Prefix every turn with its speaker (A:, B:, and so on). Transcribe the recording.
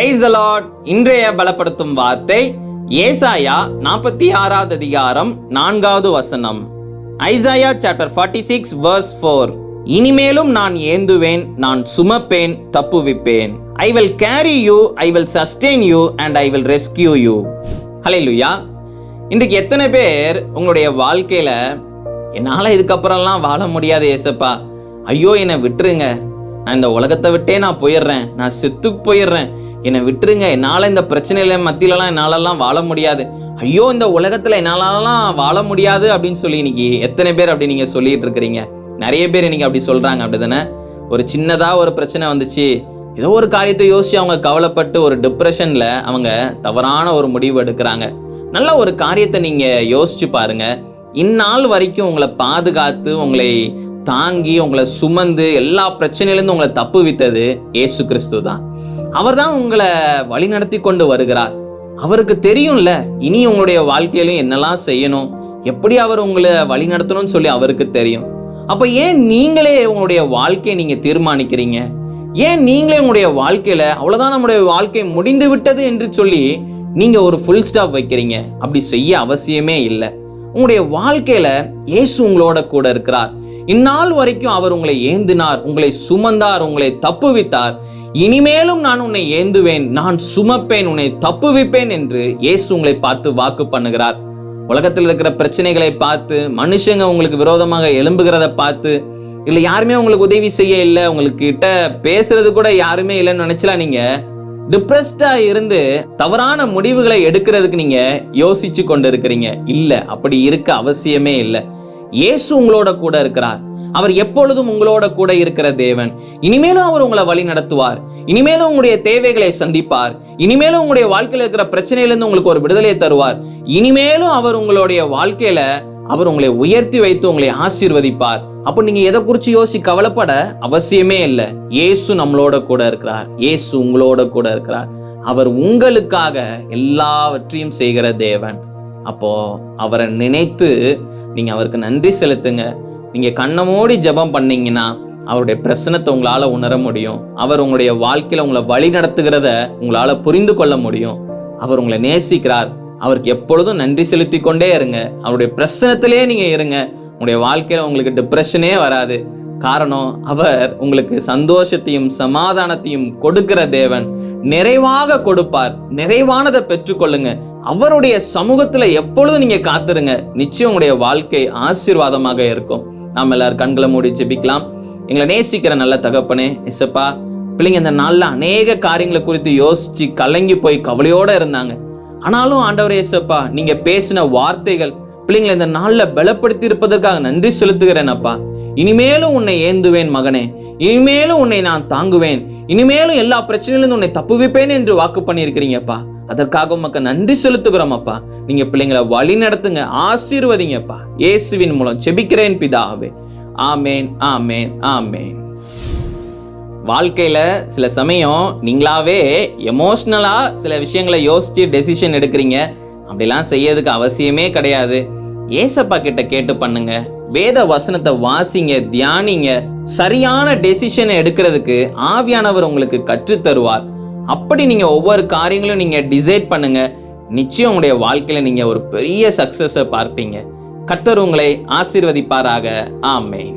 A: Praise the Lord. இன்றைய பலப்படுத்தும் வார்த்தை ஏசாயா 46வது அதிகாரம் 4வது வசனம். Isaiah chapter 46 verse 4. இனிமேலும் நான் ஏந்துவேன், நான் சுமப்பேன், தப்புவிப்பேன். I will carry you, I will sustain you and I will rescue you. ஹல்லேலூயா. இன்றைக்கு எத்தனை பேர் உங்களுடைய வாழ்க்கையில என்னால் இதுக்கப்புறம்லாம் வாழ முடியாது ஏசப்பா, ஐயோ என்னை விட்டுருங்க, நான் இந்த உலகத்தை விட்டே நான் போயிடுறேன், நான் செத்து போயிடுறேன், என்னை விட்டுருங்க, என்னால் இந்த பிரச்சனையில மத்தியிலலாம் என்னாலலாம் வாழ முடியாது, ஐயோ இந்த உலகத்தில் என்னாலலாம் வாழ முடியாது அப்படின்னு சொல்லி இன்னைக்கு எத்தனை பேர் அப்படி நீங்கள் சொல்லிட்டு இருக்கிறீங்க? நிறைய பேர் இன்னைக்கு அப்படி சொல்கிறாங்க, அப்படி தானே? ஒரு சின்னதாக ஒரு பிரச்சனை வந்துச்சு, ஏதோ ஒரு காரியத்தை யோசிச்சு அவங்க கவலைப்பட்டு ஒரு டிப்ரெஷனில் அவங்க தவறான ஒரு முடிவு எடுக்கிறாங்க. நல்ல ஒரு காரியத்தை நீங்கள் யோசிச்சு பாருங்க. இந்நாள் வரைக்கும் உங்களை பாதுகாத்து, உங்களை தாங்கி, உங்களை சுமந்து, எல்லா பிரச்சனையிலேருந்து உங்களை தப்புவித்தது இயேசு கிறிஸ்து தான். அவர் தான் உங்களை வழி நடத்தி கொண்டு வருகிறார். அவருக்கு தெரியும்ல இனி உங்களுடைய வாழ்க்கையிலும் என்னெல்லாம் செய்யணும், எப்படி அவர் உங்களை வழி நடத்தணும்னு சொல்லி அவருக்கு தெரியும். அப்போ ஏன் நீங்களே உங்களுடைய வாழ்க்கையை நீங்க தீர்மானிக்கிறீங்க? ஏன் நீங்களே உங்களுடைய வாழ்க்கையில அவ்வளவுதான் நம்முடைய வாழ்க்கை முடிந்து விட்டது என்று சொல்லி நீங்க ஒரு ஃபுல் ஸ்டாப் வைக்கிறீங்க? அப்படி செய்ய அவசியமே இல்லை. உங்களுடைய வாழ்க்கையில இயேசு உங்களோட கூட இருக்கிறார். இந்நாள் வரைக்கும் அவர் உங்களை ஏந்தினார், உங்களை சுமந்தார், உங்களை தப்புவித்தார். இனிமேலும் நான் உன்னை ஏந்துவேன், நான் சுமப்பேன், உன்னை தப்புவிப்பேன் என்று இயேசு உங்களை பார்த்து வாக்கு பண்ணுகிறார். உலகத்தில் இருக்கிற பிரச்சனைகளை பார்த்து, மனுஷங்க உங்களுக்கு விரோதமாக எழும்புகிறத பார்த்து, இல்லை யாருமே உங்களுக்கு உதவி செய்ய இல்லை, உங்களுக்கு கிட்ட பேசுறது கூட யாருமே இல்லைன்னு நினைச்சலாம் நீங்க டிப்ரெஸ்டா இருந்து தவறான முடிவுகளை எடுக்கிறதுக்கு நீங்க யோசிச்சு கொண்டு இருக்கிறீங்க. இல்ல, அப்படி இருக்க அவசியமே இல்லை. இயேசு உங்களோட கூட இருக்கிறார். அவர் எப்பொழுதும் உங்களோட கூட இருக்கிற தேவன். இனிமேலும் அவர் உங்களை வழி நடத்துவார். இனிமேலும் உங்களுடைய தேவைகளை சந்திப்பார். இனிமேலும் உங்களுடைய வாழ்க்கையில இருக்கிற பிரச்சனையிலிருந்து உங்களுக்கு ஒரு விடுதலை தருவார். இனிமேலும் அவர் உங்களுடைய வாழ்க்கையில அவர் உங்களை உயர்த்தி வைத்து உங்களை ஆசீர்வதிப்பார். அப்போ நீங்க எதை குறிச்சு யோசி கவலைப்பட அவசியமே இல்லை. இயேசு நம்மளோட கூட இருக்கிறார். இயேசு உங்களோட கூட இருக்கிறார். அவர் உங்களுக்காக எல்லாவற்றையும் செய்கிற தேவன். அப்போ அவரை நினைத்து நீங்க அவருக்கு நன்றி செலுத்துங்க. நீங்க கண்ணை மூடி ஜெபம் பண்ணீங்கன்னா அவருடைய பிரசன்னத்தை உங்களால உணர முடியும். அவர் உங்களுடைய வாழ்க்கையில உங்களை வழி நடத்துகிறத உங்களால புரிந்து கொள்ள முடியும். அவர் உங்களை நேசிக்கிறார். அவருக்கு எப்பொழுதும் நன்றி செலுத்தி கொண்டே இருங்க. அவருடைய பிரசன்னத்திலே நீங்க இருங்க. உங்களுடைய வாழ்க்கையில உங்களுக்கு டிப்ரெஷனே வராது. காரணம், அவர் உங்களுக்கு சந்தோஷத்தையும் சமாதானத்தையும் கொடுக்கிற தேவன். நிறைவாக கொடுப்பார். நிறைவானதை பெற்றுக்கொள்ளுங்க. அவருடைய சமூகத்துல எப்பொழுதும் நீங்க காத்துருங்க. நிச்சயம் உங்களுடைய வாழ்க்கை ஆசீர்வாதமாக இருக்கும். நாம் எல்லாரும் கண்களை மூடி ஜெபிக்கலாம். எங்களை நேசிக்கிற நல்ல தகப்பனே இயேசுப்பா, பிள்ளைங்க இந்த நாள்ல அநேக காரியங்களை குறித்து யோசிச்சு கலங்கி போய் கவலையோட இருந்தாங்க. ஆனாலும் ஆண்டவரே இயேசுப்பா, நீங்க பேசின வார்த்தைகள் பிள்ளைங்களை இந்த நாள்ல பலப்படுத்தி இருப்பதற்காக நன்றி செலுத்துகிறேன் அப்பா. இனிமேலும் உன்னை ஏந்துவேன் மகனே, இனிமேலும் உன்னை நான் தாங்குவேன், இனிமேலும் எல்லா பிரச்சனையிலிருந்து உன்னை தப்புவிப்பேன் என்று வாக்கு பண்ணியிருக்கிறீங்கப்பா. அதற்காக உமக்கு நன்றி செலுத்துகிறோம் அப்பா. நீங்க பிள்ளைங்களை வழி நடத்துங்க, ஆசீர்வதிங்கப்பா. இயேசுவின் மூலம் ஜெபிக்கிறேன் பிதாவே. ஆமேன், ஆமேன், ஆமேன். வாழ்க்கையில சில சமயம் நீங்களாவே எமோஷ்னலா சில விஷயங்களை யோசிச்சு டெசிஷன் எடுக்கிறீங்க. அப்படிலாம் செய்யறதுக்கு அவசியமே கிடையாது. ஏசப்பா கிட்ட கேட்டு பண்ணுங்க. வேத வசனத்தை வாசிங்க, தியானிங்க. சரியான டெசிஷனை எடுக்கிறதுக்கு ஆவியானவர் உங்களுக்கு கற்றுத் தருவார். அப்படி நீங்க ஒவ்வொரு காரியங்களும் நீங்க டிசைட் பண்ணுங்க. நிச்சயம் உங்களுடைய வாழ்க்கையில நீங்க ஒரு பெரிய சக்சஸை பார்ப்பீங்க. கர்த்தர் உங்களை ஆசீர்வதிப்பாராக. ஆமென்.